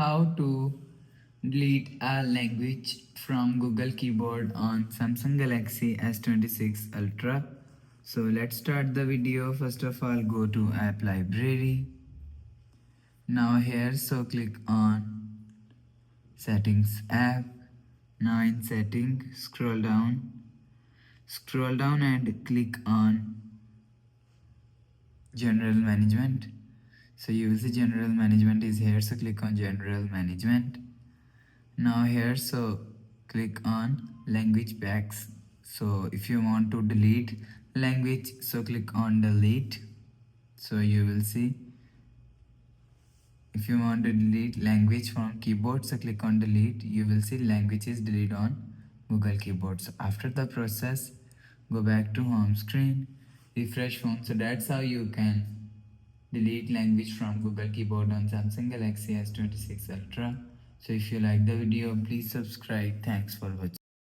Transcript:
how to delete a language from Google Keyboard on Samsung Galaxy S26 Ultra. So let's start the video. First of all, go to App Library. Now here, so click on Settings app. Now in Setting, scroll down and click on General Management. So you will see General Management is here, so click on General Management. Now here, so click on Language Packs. So if you want to delete language, so click on Delete. So you will see, if you want to delete language from keyboard, so click on Delete. You will see language is deleted on Google Keyboard. So after the process, go back to home screen, refresh phone. So that's how you can delete language from Google Keyboard on Samsung Galaxy S26 Ultra. So if you like the video, please subscribe. Thanks for watching.